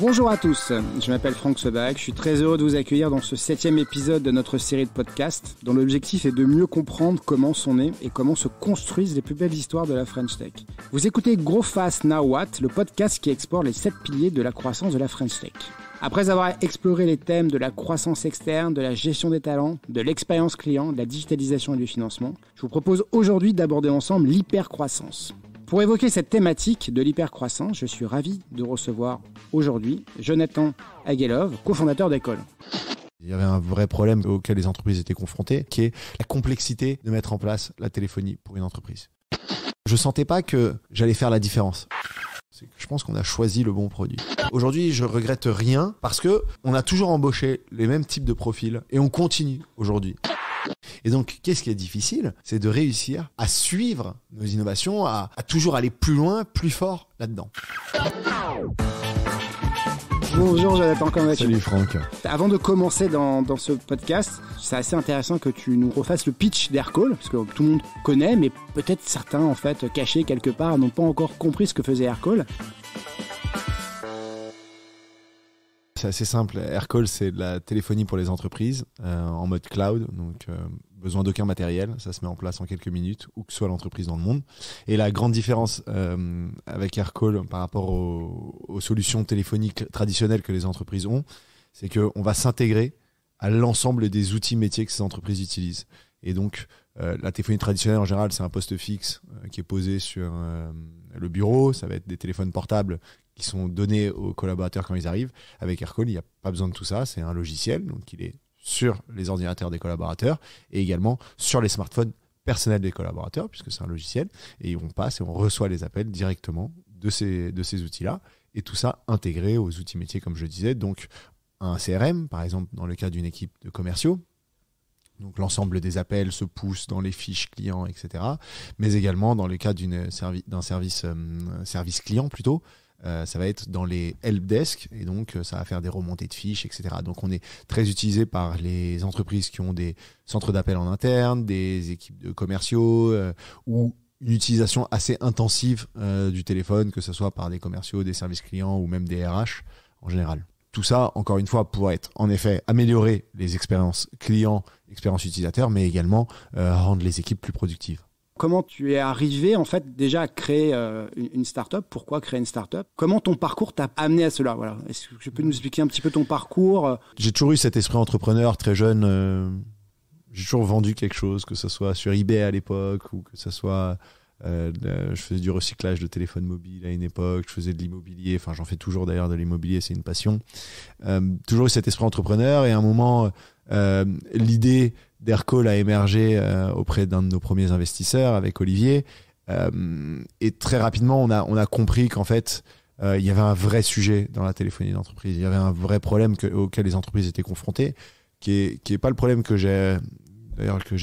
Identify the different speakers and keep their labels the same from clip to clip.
Speaker 1: Bonjour à tous, je m'appelle Franck Sebag, je suis très heureux de vous accueillir dans ce 7e épisode de notre série de podcasts dont l'objectif est de mieux comprendre comment sont nées et comment se construisent les plus belles histoires de la French Tech. Vous écoutez Grow Fast Now What, le podcast qui explore les 7 piliers de la croissance de la French Tech. Après avoir exploré les thèmes de la croissance externe, de la gestion des talents, de l'expérience client, de la digitalisation et du financement, je vous propose aujourd'hui d'aborder ensemble l'hypercroissance. Pour évoquer cette thématique de l'hypercroissance, je suis ravi de recevoir aujourd'hui Jonathan Aguelov, cofondateur d'Ecole.
Speaker 2: Il y avait un vrai problème auquel les entreprises étaient confrontées, qui est la complexité de mettre en place la téléphonie pour une entreprise. Je sentais pas que j'allais faire la différence. Je pense qu'on a choisi le bon produit. Aujourd'hui, je regrette rien parce que on a toujours embauché les mêmes types de profils et on continue aujourd'hui. Et donc, qu'est-ce qui est difficile? C'est de réussir à suivre nos innovations, à toujours aller plus loin, plus fort là-dedans.
Speaker 1: Bonjour Jonathan, comment vas-tu?
Speaker 2: Salut Franck.
Speaker 1: Avant de commencer dans ce podcast, c'est assez intéressant que tu nous refasses le pitch d'Aircall, parce que tout le monde connaît, mais peut-être certains, en fait, cachés quelque part, n'ont pas encore compris ce que faisait Aircall.
Speaker 2: C'est assez simple. Aircall, c'est de la téléphonie pour les entreprises en mode cloud, donc besoin d'aucun matériel. Ça se met en place en quelques minutes, où que soit l'entreprise dans le monde. Et la grande différence avec Aircall par rapport aux solutions téléphoniques traditionnelles que les entreprises ont, c'est qu'on va s'intégrer à l'ensemble des outils métiers que ces entreprises utilisent. Et donc, la téléphonie traditionnelle, en général, c'est un poste fixe qui est posé sur le bureau. Ça va être des téléphones portables qui sont donnés aux collaborateurs quand ils arrivent. Avec Aircall, il n'y a pas besoin de tout ça. C'est un logiciel, donc il est sur les ordinateurs des collaborateurs et également sur les smartphones personnels des collaborateurs, puisque c'est un logiciel. Et on passe et on reçoit les appels directement de ces outils-là. Et tout ça intégré aux outils métiers, comme je disais. Donc, un CRM, par exemple, dans le cas d'une équipe de commerciaux. Donc, l'ensemble des appels se pousse dans les fiches clients, etc. Mais également, dans le cas d'un service client plutôt, ça va être dans les helpdesk et donc ça va faire des remontées de fiches, etc. Donc, on est très utilisé par les entreprises qui ont des centres d'appel en interne, des équipes de commerciaux ou une utilisation assez intensive du téléphone, que ce soit par des commerciaux, des services clients ou même des RH en général. Tout ça, encore une fois, pour être en effet améliorer les expériences clients, expériences utilisateurs, mais également rendre les équipes plus productives.
Speaker 1: Comment tu es arrivé en fait déjà à créer une start-up? Pourquoi créer une start-up? Comment ton parcours t'a amené à cela? Voilà. Est-ce que tu peux nous expliquer un petit peu ton parcours?
Speaker 2: J'ai toujours eu cet esprit entrepreneur très jeune. J'ai toujours vendu quelque chose, que ce soit sur eBay à l'époque ou que ce soit... je faisais du recyclage de téléphones mobiles à une époque, je faisais de l'immobilier, enfin j'en fais toujours d'ailleurs de l'immobilier, c'est une passion. Toujours eu cet esprit entrepreneur et à un moment, l'idée d'Aircall a émergé auprès d'un de nos premiers investisseurs avec Olivier et très rapidement on a compris qu'en fait il y avait un vrai sujet dans la téléphonie d'entreprise, il y avait un vrai problème auquel les entreprises étaient confrontées, qui est pas le problème que j'ai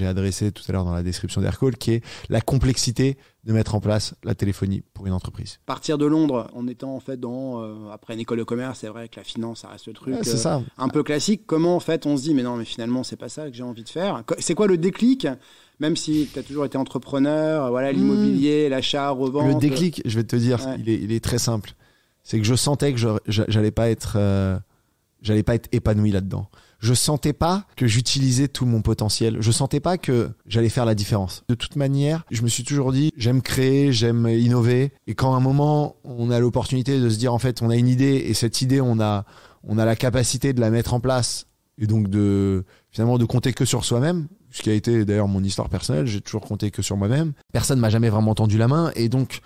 Speaker 2: adressé tout à l'heure dans la description d'Aircall, qui est la complexité de mettre en place la téléphonie pour une entreprise.
Speaker 1: Partir de Londres en étant en fait après une école de commerce, c'est vrai que la finance, ça reste le truc un peu classique. Comment en fait on se dit mais finalement c'est pas ça que j'ai envie de faire? C'est quoi le déclic? Même si tu as toujours été entrepreneur, voilà, l'immobilier, l'achat, revente.
Speaker 2: Le déclic, je vais te dire, il est très simple. C'est que je sentais que j'allais pas être épanoui là-dedans. Je sentais pas que j'utilisais tout mon potentiel. Je sentais pas que j'allais faire la différence. De toute manière, je me suis toujours dit, j'aime créer, j'aime innover. Et quand à un moment, on a l'opportunité de se dire, en fait, on a une idée et cette idée, on a la capacité de la mettre en place et donc finalement de compter que sur soi-même, ce qui a été d'ailleurs mon histoire personnelle. J'ai toujours compté que sur moi-même. Personne m'a jamais vraiment tendu la main et donc,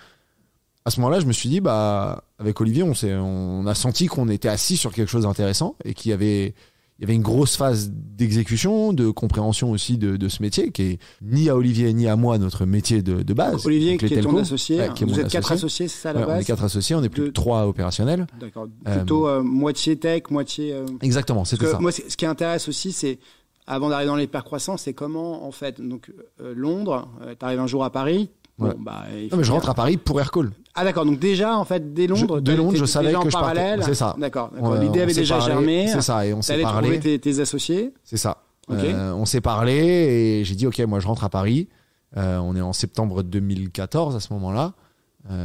Speaker 2: à ce moment-là, je me suis dit, avec Olivier, on a senti qu'on était assis sur quelque chose d'intéressant et qu'il y avait une grosse phase d'exécution, de compréhension aussi de ce métier qui est ni à Olivier ni à moi notre métier de base.
Speaker 1: Olivier qui est ton associé. Vous êtes 4 associés, c'est ça à la base?
Speaker 2: On est 4 associés, on est plus de 3 opérationnels.
Speaker 1: D'accord. Plutôt moitié tech, moitié...
Speaker 2: Exactement, c'était ça.
Speaker 1: Moi, ce qui intéresse aussi, c'est, avant d'arriver dans l'hypercroissance, c'est comment, en fait, donc Londres, tu arrives un jour à Paris.
Speaker 2: Ouais.
Speaker 1: Bon,
Speaker 2: non, mais je rentre à Paris pour Aircall.
Speaker 1: Ah d'accord, donc déjà en fait dès Londres,
Speaker 2: je savais que je partais. C'est ça.
Speaker 1: D'accord. L'idée avait déjà germé.
Speaker 2: C'est ça, et on s'est parlé.
Speaker 1: T'allais trouver tes associés.
Speaker 2: C'est ça.
Speaker 1: Okay.
Speaker 2: On s'est parlé et j'ai dit ok, moi je rentre à Paris. On est en septembre 2014 à ce moment-là,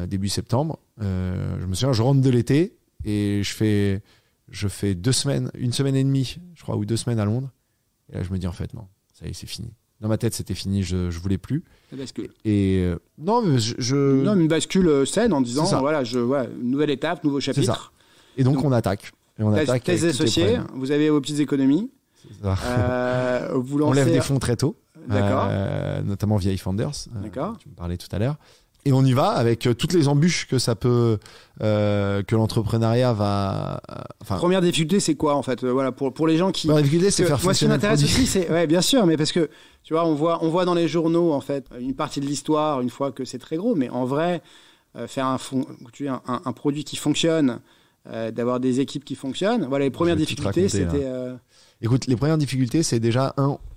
Speaker 2: début septembre. Je me souviens, je rentre de l'été Et je fais 2 semaines, 1 semaine et demie, je crois, ou 2 semaines à Londres. Et là, je me dis, en fait, non, ça y est, c'est fini. Dans ma tête, c'était fini, je voulais plus.
Speaker 1: Bascule.
Speaker 2: Et non, mais
Speaker 1: Non, mais une bascule saine en disant,
Speaker 2: C'est ça.
Speaker 1: voilà, nouvelle étape, nouveau
Speaker 2: C'est ça.
Speaker 1: chapitre.
Speaker 2: Et donc, on attaque. Et on attaque
Speaker 1: Tes
Speaker 2: avec tous les
Speaker 1: associés,
Speaker 2: problèmes.
Speaker 1: vous avez vos petites économies.
Speaker 2: C'est ça.
Speaker 1: Vous
Speaker 2: On
Speaker 1: lancez...
Speaker 2: lève des fonds très tôt,
Speaker 1: D'accord.
Speaker 2: notamment via eFounders.
Speaker 1: D'accord.
Speaker 2: Tu me parlais tout à l'heure. Et on y va avec toutes les embûches que ça peut, que l'entrepreneuriat va.
Speaker 1: Première difficulté, c'est quoi en fait voilà, pour les gens qui.
Speaker 2: La difficulté, c'est faire
Speaker 1: Moi, ce qui
Speaker 2: fonctionner le
Speaker 1: m'intéresse
Speaker 2: produit.
Speaker 1: aussi, c'est. Ouais, bien sûr, mais parce que tu vois, on voit dans les journaux en fait une partie de l'histoire une fois que c'est très gros, mais en vrai, faire un produit qui fonctionne, d'avoir des équipes qui fonctionnent. Voilà, les premières
Speaker 2: Je vais tout te
Speaker 1: difficultés,
Speaker 2: raconter,
Speaker 1: c'était.
Speaker 2: Écoute, les premières difficultés, c'est déjà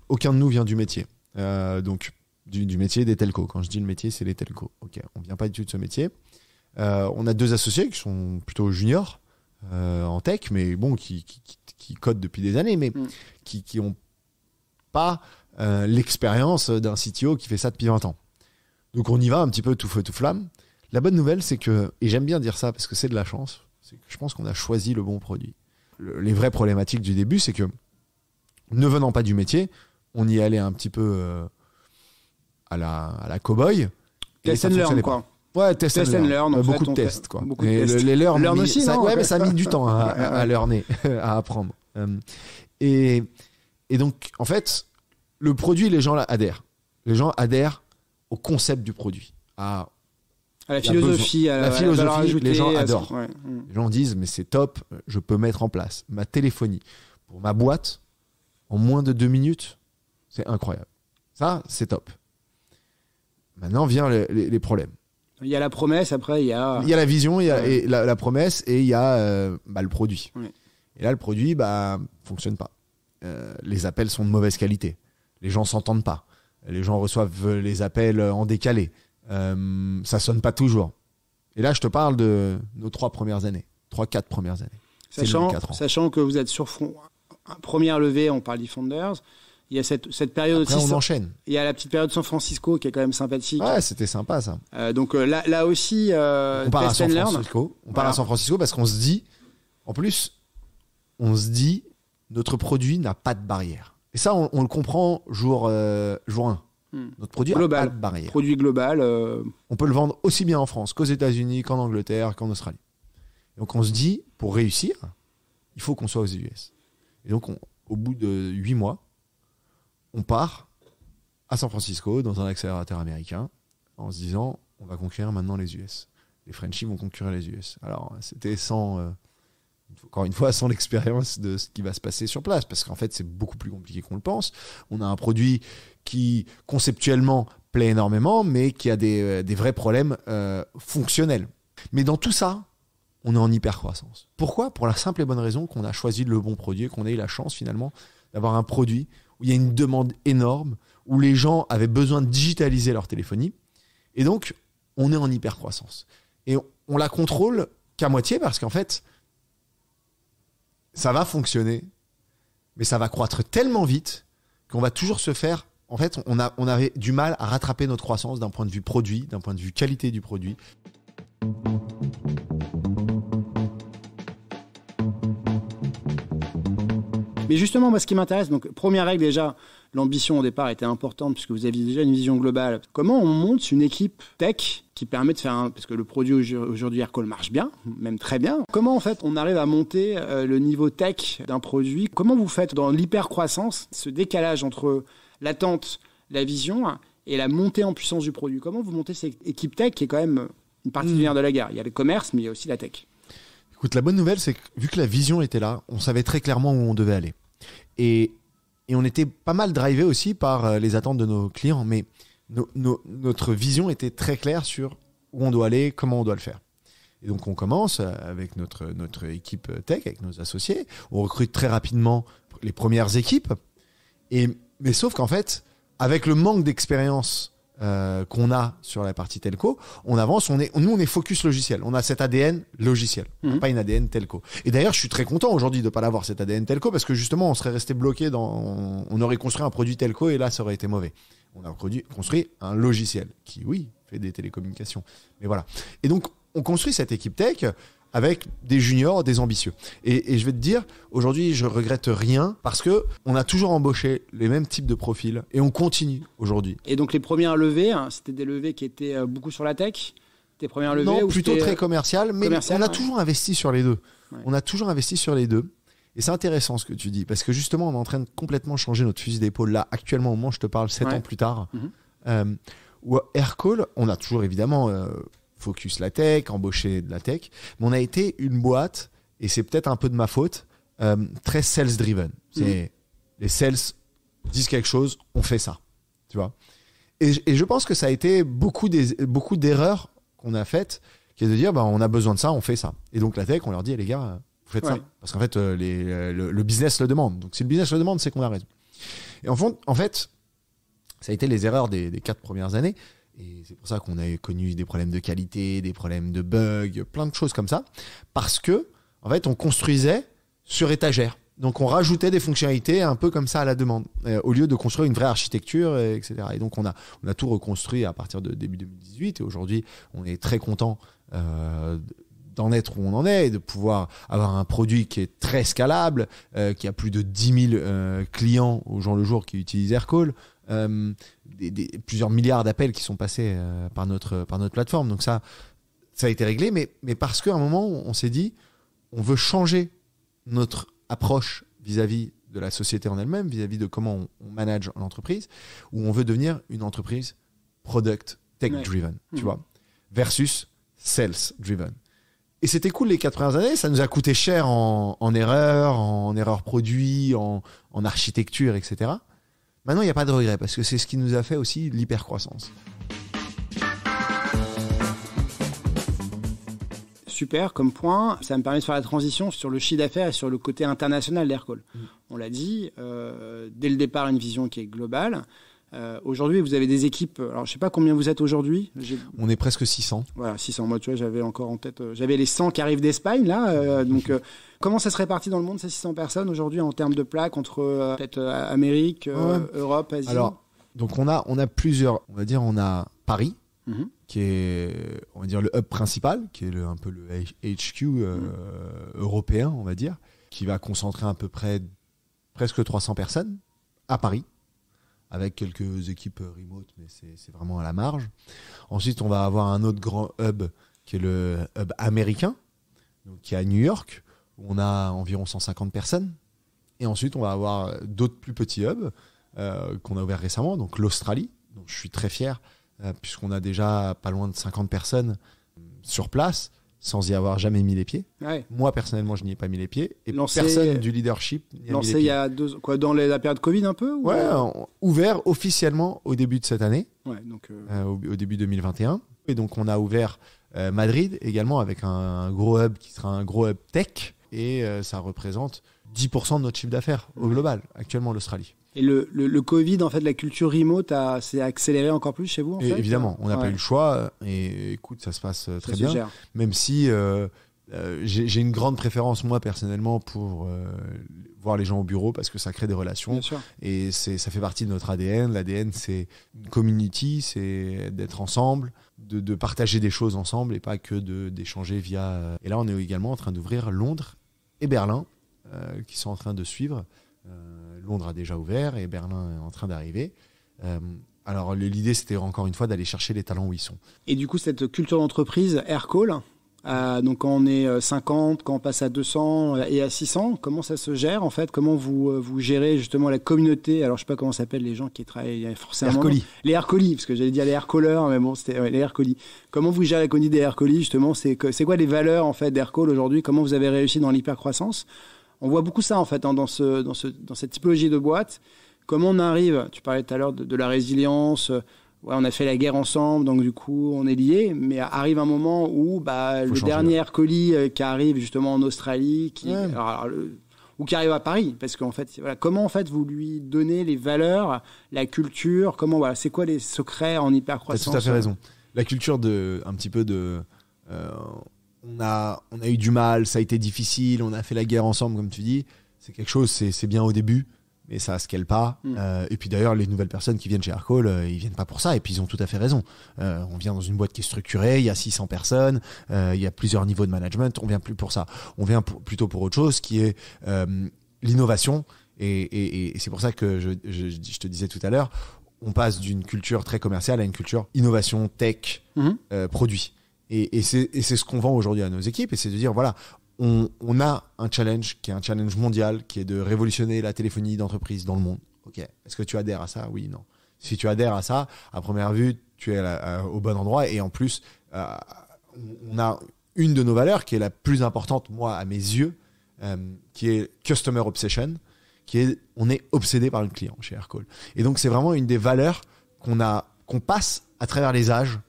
Speaker 2: aucun de nous vient du métier. Donc du métier des telcos. Quand je dis le métier, c'est les telcos. Ok, on vient pas du tout de ce métier. On a 2 associés qui sont plutôt juniors en tech, mais bon, qui codent depuis des années, mais qui ont pas l'expérience d'un CTO qui fait ça depuis 20 ans. Donc on y va un petit peu tout feu tout flamme. La bonne nouvelle, c'est que, et j'aime bien dire ça parce que c'est de la chance, c'est que je pense qu'on a choisi le bon produit. Les vraies problématiques du début, c'est que ne venant pas du métier, on y allait un petit peu à la cow-boy.
Speaker 1: Test and learn, quoi.
Speaker 2: Ouais, test and learn.
Speaker 1: En
Speaker 2: Beaucoup
Speaker 1: fait,
Speaker 2: de tests, quoi.
Speaker 1: Beaucoup de
Speaker 2: Et
Speaker 1: tests.
Speaker 2: les learn
Speaker 1: aussi,
Speaker 2: ça,
Speaker 1: non
Speaker 2: ouais, mais ça a mis du temps à learner, à apprendre. Et donc, en fait, le produit, les gens là adhèrent. Les gens adhèrent au concept du produit, à
Speaker 1: la philosophie,
Speaker 2: la philosophie, les gens adorent.
Speaker 1: Ouais.
Speaker 2: Les gens disent, mais c'est top, je peux mettre en place ma téléphonie pour ma boîte en moins de 2 minutes. C'est incroyable. Ça, c'est top. Maintenant, vient les problèmes.
Speaker 1: Il y a la promesse, après, il y a...
Speaker 2: Il y a la vision, il y a et la promesse, et il y a le produit.
Speaker 1: Ouais.
Speaker 2: Et là, le produit fonctionne pas. Les appels sont de mauvaise qualité. Les gens s'entendent pas. Les gens reçoivent les appels en décalé. Ça sonne pas toujours. Et là, je te parle de nos 3 premières années. 3-4 premières années.
Speaker 1: Sachant que vous êtes sur première levée, on parle d'eFounders, il y a cette période
Speaker 2: Après,
Speaker 1: aussi.
Speaker 2: on enchaîne.
Speaker 1: Il y a la petite période San Francisco qui est quand même sympathique.
Speaker 2: Ouais, c'était sympa ça.
Speaker 1: Donc là aussi,
Speaker 2: on part à San Francisco. On part
Speaker 1: Voilà.
Speaker 2: à San Francisco parce qu'on se dit, en plus, notre produit n'a pas de barrière. Et ça, on le comprend jour 1. Notre produit n'a pas de barrière.
Speaker 1: Produit global.
Speaker 2: On peut le vendre aussi bien en France qu'aux États-Unis, qu'en Angleterre, qu'en Australie. Donc on se dit, pour réussir, il faut qu'on soit aux US. Et donc, au bout de 8 mois, on part à San Francisco dans un accélérateur américain en se disant, on va conquérir maintenant les US. Les Frenchies vont conquérir les US. Alors, c'était encore une fois, sans l'expérience de ce qui va se passer sur place, parce qu'en fait, c'est beaucoup plus compliqué qu'on le pense. On a un produit qui, conceptuellement, plaît énormément, mais qui a des vrais problèmes fonctionnels. Mais dans tout ça, on est en hyper-croissance. Pourquoi ? Pour la simple et bonne raison qu'on a choisi le bon produit, qu'on a eu la chance, finalement, d'avoir un produit où il y a une demande énorme, où les gens avaient besoin de digitaliser leur téléphonie. Et donc, on est en hyper-croissance. Et on la contrôle qu'à moitié, parce qu'en fait, ça va fonctionner, mais ça va croître tellement vite qu'on va toujours se faire... En fait, on avait du mal à rattraper notre croissance d'un point de vue produit, d'un point de vue qualité du produit.
Speaker 1: Mais justement, moi, ce qui m'intéresse, donc première règle déjà, l'ambition au départ était importante puisque vous aviez déjà une vision globale. Comment on monte une équipe tech qui permet de faire parce que le produit aujourd'hui Aircall marche bien, même très bien. Comment en fait on arrive à monter le niveau tech d'un produit ? Comment vous faites dans l'hyper-croissance ce décalage entre l'attente, la vision et la montée en puissance du produit ? Comment vous montez cette équipe tech qui est quand même une partie du nerf de la guerre ? Il y a le commerce, mais il y a aussi la tech.
Speaker 2: Écoute, la bonne nouvelle, c'est que vu que la vision était là, on savait très clairement où on devait aller. Et on était pas mal drivé aussi par les attentes de nos clients, mais notre vision était très claire sur où on doit aller, comment on doit le faire. Et donc on commence avec notre équipe tech, avec nos associés. On recrute très rapidement les premières équipes. Mais sauf qu'en fait, avec le manque d'expérience qu'on a sur la partie telco, on avance, nous on est focus logiciel, on a cet ADN logiciel, pas une ADN telco. Et d'ailleurs je suis très content aujourd'hui de pas l'avoir cet ADN telco, parce que justement on serait resté bloqué on aurait construit un produit telco et là ça aurait été mauvais. On a construit un logiciel qui, oui, fait des télécommunications, mais voilà. Et donc on construit cette équipe tech avec des juniors, des ambitieux. Et je vais te dire, aujourd'hui, je regrette rien parce que on a toujours embauché les mêmes types de profils et on continue aujourd'hui.
Speaker 1: Et donc les premières levées, c'était des levées qui étaient beaucoup sur la tech. Tes premières levées
Speaker 2: Non,
Speaker 1: ou
Speaker 2: plutôt très commercial, mais on a toujours investi sur les deux. Ouais. On a toujours investi sur les deux. Et c'est intéressant ce que tu dis, parce que justement, on est en train de complètement changer notre fusil d'épaule là, actuellement, au moment où je te parle, 7 ans plus tard. Où Aircall, on a toujours évidemment focus la tech, embauché de la tech, mais on a été une boîte, et c'est peut-être un peu de ma faute, très sales-driven. C'est les sales disent quelque chose, on fait ça. Tu vois. Et je pense que ça a été beaucoup d'erreurs qu'on a faites, qui est de dire, on a besoin de ça, on fait ça. Et donc la tech, on leur dit, les gars, vous faites ça. Parce qu'en fait, le business le demande. Donc si le business le demande, c'est qu'on a raison. Et en fait, ça a été les erreurs des 4 premières années. Et c'est pour ça qu'on a connu des problèmes de qualité, des problèmes de bugs, plein de choses comme ça. Parce que, en fait, on construisait sur étagère. Donc on rajoutait des fonctionnalités un peu comme ça à la demande, au lieu de construire une vraie architecture, etc. Et donc on a tout reconstruit à partir de début 2018. Et aujourd'hui, on est très content d'en être où on en est, et de pouvoir avoir un produit qui est très scalable, qui a plus de 10 000 clients au jour le jour qui utilisent Aircall, plusieurs milliards d'appels qui sont passés par notre plateforme. Donc ça a été réglé, mais parce qu'à un moment, on s'est dit, on veut changer notre approche vis-à-vis de la société en elle-même, vis-à-vis de comment on manage l'entreprise, où on veut devenir une entreprise product tech-driven, tu vois, versus sales-driven. Et c'était cool les 4 premières années, ça nous a coûté cher en erreurs produits, en architecture, etc. Maintenant, il n'y a pas de regret, parce que c'est ce qui nous a fait aussi l'hypercroissance.
Speaker 1: Super comme point, ça me permet de faire la transition sur le chiffre d'affaires et sur le côté international d'Aircall. On l'a dit, dès le départ, une vision qui est globale. Aujourd'hui, vous avez des équipes, alors je ne sais pas combien vous êtes aujourd'hui.
Speaker 2: On est presque 600.
Speaker 1: Voilà, 600. Moi, tu vois, j'avais encore en tête, j'avais les 100 qui arrivent d'Espagne, là. Donc, comment ça se répartit dans le monde, ces 600 personnes aujourd'hui, en termes de plaques, entre peut-être Amérique, Europe, Asie?
Speaker 2: Alors, donc on a plusieurs, on va dire, on a Paris, qui est, on va dire, le hub principal, qui est un peu le HQ européen, on va dire, qui va concentrer à peu près presque 300 personnes à Paris, avec quelques équipes remote, mais c'est vraiment à la marge. Ensuite, on va avoir un autre grand hub, qui est le hub américain, donc qui est à New York, où on a environ 150 personnes. Et ensuite, on va avoir d'autres plus petits hubs qu'on a ouverts récemment, donc l'Australie. Donc, je suis très fier, puisqu'on a déjà pas loin de 50 personnes sur place, sans y avoir jamais mis les pieds. Ouais. Moi, personnellement, je n'y ai pas mis les pieds. Et personne du leadership n'y a mis les pieds.
Speaker 1: Lancé il y a dans la période Covid un peu?
Speaker 2: Ouais, ouvert officiellement au début de cette année,
Speaker 1: donc,
Speaker 2: au début 2021. Et donc, on a ouvert Madrid également, avec un gros hub qui sera un gros hub tech. Et ça représente 10% de notre chiffre d'affaires au global, actuellement, l'Australie.
Speaker 1: Et le Covid, en fait, la culture remote s'est accélérée encore plus chez vous, en fait?
Speaker 2: Évidemment, on n'a pas eu le choix. Et écoute, ça se passe très bien. Gère. Même si j'ai une grande préférence, moi, personnellement, pour voir les gens au bureau, parce que ça crée des relations. Bien sûr. Et ça fait partie de notre ADN. L'ADN, c'est une community, c'est d'être ensemble, de partager des choses ensemble et pas que d'échanger via... Et là, on est également en train d'ouvrir Londres et Berlin, qui sont en train de suivre. Londres a déjà ouvert et Berlin est en train d'arriver. Alors l'idée, c'était encore une fois d'aller chercher les talents où ils sont. Et
Speaker 1: du coup, cette culture d'entreprise, Aircall, donc quand on est 50, quand on passe à 200 et à 600, comment ça se gère en fait? Comment vous gérez justement la communauté? Alors je sais pas comment s'appellent les gens qui travaillent forcément.
Speaker 2: Aircalli.
Speaker 1: Les Aircalli, parce que j'allais dire les Aircallers, mais bon, c'était les Aircalli. Comment vous gérez la communauté des Aircalli justement? C'est quoi les valeurs en fait d'Aircall aujourd'hui? Comment vous avez réussi dans l'hypercroissance? On voit beaucoup ça en fait dans cette typologie de boîte. Comment on arrive, tu parlais tout à l'heure de la résilience, on a fait la guerre ensemble, donc du coup on est liés, mais arrive un moment où le dernier Aircalli qui arrive justement en Australie, ou qui arrive à Paris, parce qu'en fait, comment en fait vous lui donnez les valeurs, la culture, c'est quoi les secrets en hypercroissance?
Speaker 2: Tu as tout à fait raison. La culture on a eu du mal, ça a été difficile, on a fait la guerre ensemble, comme tu dis. C'est quelque chose, c'est bien au début, mais ça scale pas. Et puis d'ailleurs, les nouvelles personnes qui viennent chez Aircall, ils viennent pas pour ça, et puis ils ont tout à fait raison. On vient dans une boîte qui est structurée, il y a 600 personnes, il y a plusieurs niveaux de management, on vient plus pour ça. On vient plutôt pour autre chose, qui est l'innovation, et c'est pour ça que je te disais tout à l'heure, on passe d'une culture très commerciale à une culture innovation, tech, produit. Et c'est ce qu'on vend aujourd'hui à nos équipes, et c'est de dire, voilà, on a un challenge qui est un challenge mondial, qui est de révolutionner la téléphonie d'entreprise dans le monde. Ok. Est-ce que tu adhères à ça? Oui, non. Si tu adhères à ça, à première vue, tu es au bon endroit. Et en plus, on a une de nos valeurs qui est la plus importante, moi, à mes yeux, qui est Customer Obsession, qui est on est obsédé par le client chez Aircall. Et donc, c'est vraiment une des valeurs qu'on passe à travers les âges,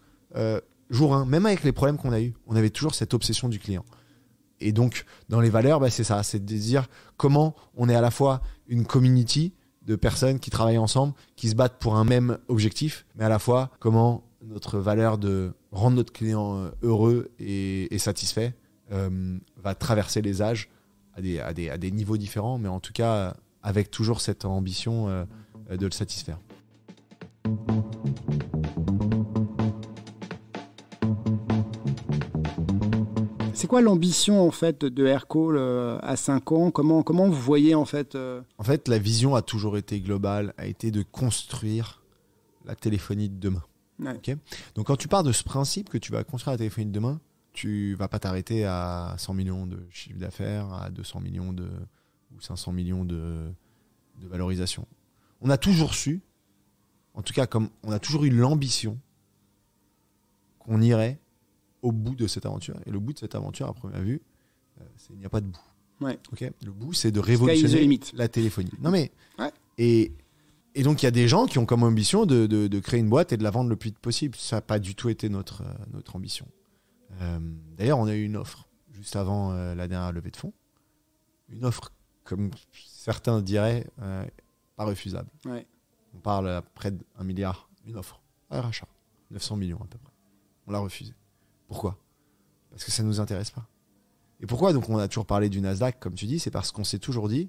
Speaker 2: jour 1, même avec les problèmes qu'on a eus. On avait toujours cette obsession du client. Et donc, dans les valeurs, c'est ça, c'est de dire comment on est à la fois une community de personnes qui travaillent ensemble, qui se battent pour un même objectif, mais à la fois comment notre valeur de rendre notre client heureux et satisfait va traverser les âges à des niveaux différents, mais en tout cas avec toujours cette ambition de le satisfaire.
Speaker 1: C'est quoi l'ambition en fait de Aircall à 5 ans? Comment vous voyez en fait
Speaker 2: En fait, la vision a toujours été globale, a été de construire la téléphonie de demain.
Speaker 1: Ouais.
Speaker 2: Okay, donc quand tu pars de ce principe que tu vas construire la téléphonie de demain, tu vas pas t'arrêter à 100 millions de chiffre d'affaires, à 200 millions ou 500 millions de valorisation. On a toujours su, en tout cas comme on a toujours eu l'ambition qu'on irait au bout de cette aventure. Et le bout de cette aventure, à première vue, il n'y a pas de bout.
Speaker 1: Ouais.
Speaker 2: Okay, le bout, c'est de révolutionner la téléphonie. Non mais,
Speaker 1: ouais.
Speaker 2: Et donc, il y a des gens qui ont comme ambition de créer une boîte et de la vendre le plus vite possible. Ça n'a pas du tout été notre ambition. D'ailleurs, on a eu une offre juste avant la dernière levée de fonds. Une offre, comme certains diraient, pas refusable.
Speaker 1: Ouais.
Speaker 2: On parle à près d'1 milliard, une offre, un rachat, 900 millions à peu près. On l'a refusé. Pourquoi? Parce que ça ne nous intéresse pas. Et pourquoi donc on a toujours parlé du Nasdaq, comme tu dis? C'est parce qu'on s'est toujours dit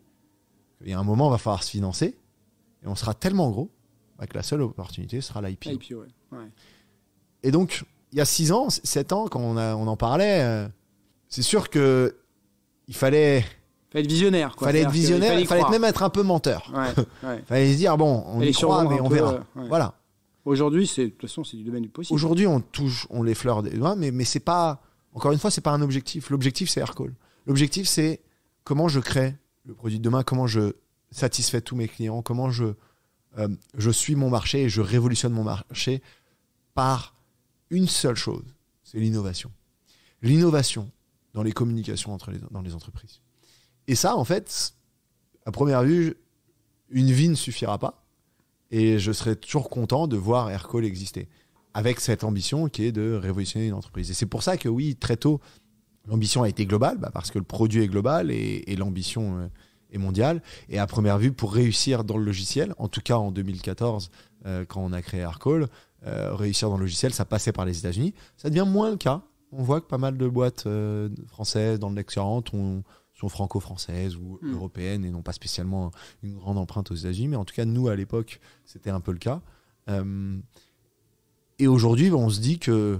Speaker 2: qu'il y a un moment, il va falloir se financer et on sera tellement gros que la seule opportunité sera l'IPO.
Speaker 1: l'IPO, ouais. Ouais.
Speaker 2: Et donc, il y a 6 ans, 7 ans, quand on en parlait, c'est sûr que il fallait
Speaker 1: être visionnaire.
Speaker 2: Fallait être visionnaire, il fallait même être un peu menteur.
Speaker 1: Ouais.
Speaker 2: Fallait se dire, bon, on y croit, mais on verra.
Speaker 1: Ouais.
Speaker 2: Voilà.
Speaker 1: Aujourd'hui, de toute façon, c'est du domaine du possible.
Speaker 2: Aujourd'hui, on l'effleure des doigts, mais c'est pas, encore une fois, c'est pas un objectif. L'objectif, c'est Aircall. L'objectif, c'est comment je crée le produit de demain, comment je satisfais tous mes clients, comment je suis mon marché et je révolutionne mon marché par une seule chose, c'est l'innovation. L'innovation dans les communications dans les entreprises. Et ça, en fait, à première vue, une vie ne suffira pas. Et je serais toujours content de voir Aircall exister avec cette ambition qui est de révolutionner une entreprise. Et c'est pour ça que oui, très tôt, l'ambition a été globale, parce que le produit est global et l'ambition est mondiale. Et à première vue, pour réussir dans le logiciel, en tout cas en 2014, quand on a créé Aircall, réussir dans le logiciel, ça passait par les États-Unis. Ça devient moins le cas. On voit que pas mal de boîtes françaises dans le Next 40 sont franco-françaises ou européennes et n'ont pas spécialement une grande empreinte aux États-Unis. Mais en tout cas, nous, à l'époque, c'était un peu le cas. Et aujourd'hui, on se dit que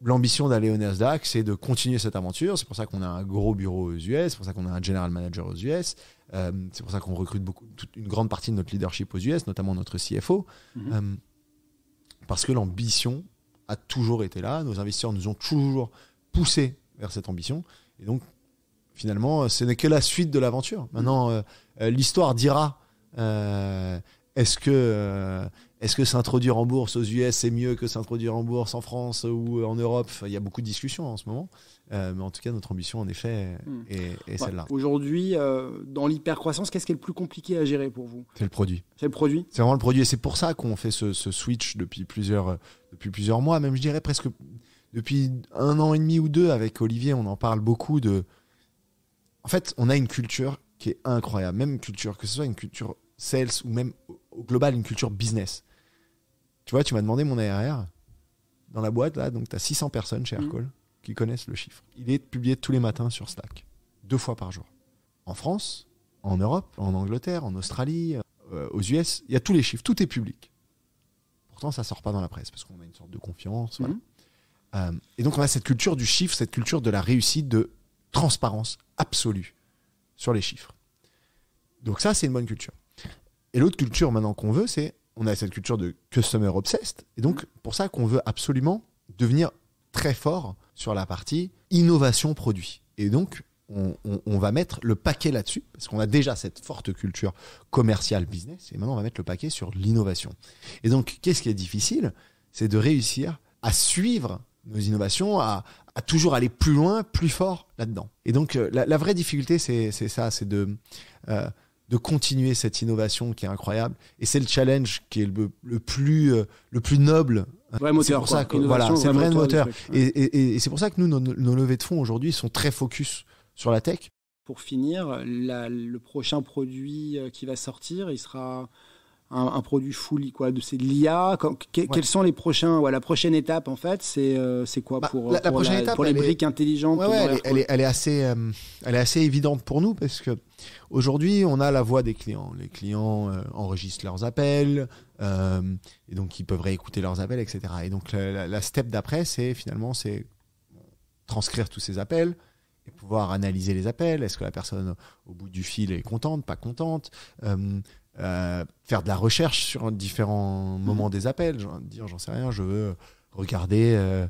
Speaker 2: l'ambition d'aller au Nasdaq, c'est de continuer cette aventure. C'est pour ça qu'on a un gros bureau aux US, c'est pour ça qu'on a un general manager aux US, c'est pour ça qu'on recrute une grande partie de notre leadership aux US, notamment notre CFO. Parce que l'ambition a toujours été là. Nos investisseurs nous ont toujours poussé vers cette ambition. Et donc, finalement, ce n'est que la suite de l'aventure. Maintenant, l'histoire dira est-ce que s'introduire en bourse aux US, c'est mieux que s'introduire en bourse en France ou en Europe? Il y a beaucoup de discussions en ce moment. Mais en tout cas, notre ambition, en effet, est celle-là.
Speaker 1: Aujourd'hui, dans l'hypercroissance, qu'est-ce qui est le plus compliqué à gérer pour vous?
Speaker 2: C'est le produit.
Speaker 1: C'est le produit?
Speaker 2: C'est vraiment le produit. Et c'est pour ça qu'on fait ce switch depuis plusieurs mois, même je dirais presque depuis 1 an et demi ou 2 avec Olivier, on en parle beaucoup de... En fait, on a une culture qui est incroyable. Même culture, que ce soit une culture sales ou même au global, une culture business. Tu vois, tu m'as demandé mon ARR dans la boîte, là, donc tu as 600 personnes chez Aircall qui connaissent le chiffre. Il est publié tous les matins sur Slack, 2 fois par jour. En France, en Europe, en Angleterre, en Australie, aux US, il y a tous les chiffres, tout est public. Pourtant, ça sort pas dans la presse parce qu'on a une sorte de confiance. Voilà. Et donc, on a cette culture du chiffre, cette culture de la réussite, de transparence absolue sur les chiffres. Donc ça, c'est une bonne culture. Et l'autre culture maintenant qu'on veut, c'est on a cette culture de customer obsessed. Et donc, pour ça qu'on veut absolument devenir très fort sur la partie innovation produit. Et donc, on va mettre le paquet là-dessus, parce qu'on a déjà cette forte culture commerciale business, et maintenant on va mettre le paquet sur l'innovation. Et donc, qu'est-ce qui est difficile ? C'est de réussir à suivre nos innovations, à toujours aller plus loin, plus fort là-dedans. Et donc, la vraie difficulté, c'est ça, c'est de continuer cette innovation qui est incroyable. Et c'est le challenge qui est le plus noble.
Speaker 1: Vrai moteur.
Speaker 2: C'est pour ça que, voilà, c'est le vrai moteur. Et c'est pour ça que nous, nos levées de fonds aujourd'hui sont très focus sur la tech.
Speaker 1: Pour finir, le prochain produit qui va sortir, il sera un produit full, quoi, c'est de l'IA. Quels sont les prochains, la prochaine étape en fait, c'est quoi pour les briques intelligentes?
Speaker 2: Elle est assez évidente pour nous parce que aujourd'hui on a la voix des clients. Les clients enregistrent leurs appels et donc ils peuvent réécouter leurs appels, etc. Et donc la step d'après, c'est transcrire tous ces appels et pouvoir analyser les appels. Est-ce que la personne au bout du fil est contente, pas contente, faire de la recherche sur différents moments des appels, j'en sais rien, je veux regarder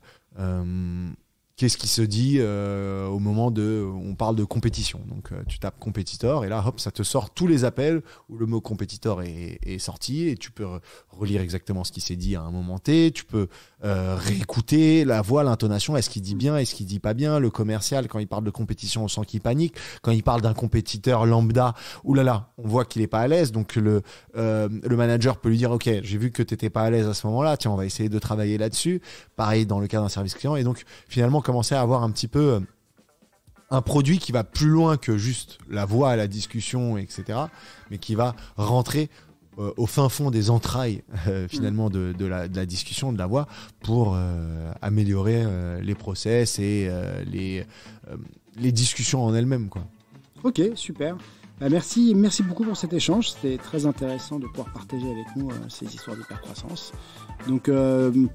Speaker 2: qu'est-ce qui se dit au moment on parle de compétition. Donc tu tapes compétiteur et là hop, ça te sort tous les appels où le mot compétiteur est sorti et tu peux relire exactement ce qui s'est dit à un moment T. Tu peux réécouter la voix, l'intonation, est-ce qu'il dit bien, est-ce qu'il dit pas bien. Le commercial, quand il parle de compétition, on sent qu'il panique. Quand il parle d'un compétiteur lambda, oulala, on voit qu'il est pas à l'aise. Donc le manager peut lui dire ok, j'ai vu que t'étais pas à l'aise à ce moment-là, tiens, on va essayer de travailler là-dessus. Pareil dans le cas d'un service client. Et donc finalement commencer à avoir un petit peu un produit qui va plus loin que juste la voix, la discussion, etc., mais qui va rentrer au fin fond des entrailles finalement de la discussion, de la voix, pour améliorer les process et les discussions en elles-mêmes, quoi.
Speaker 1: Ok, super. Merci beaucoup pour cet échange. C'était très intéressant de pouvoir partager avec nous ces histoires d'hypercroissance. Donc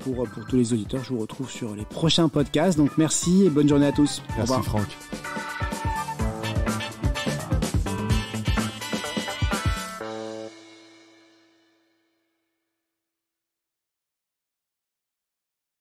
Speaker 1: pour tous les auditeurs, je vous retrouve sur les prochains podcasts. Donc merci et bonne journée à tous.
Speaker 2: Merci Franck.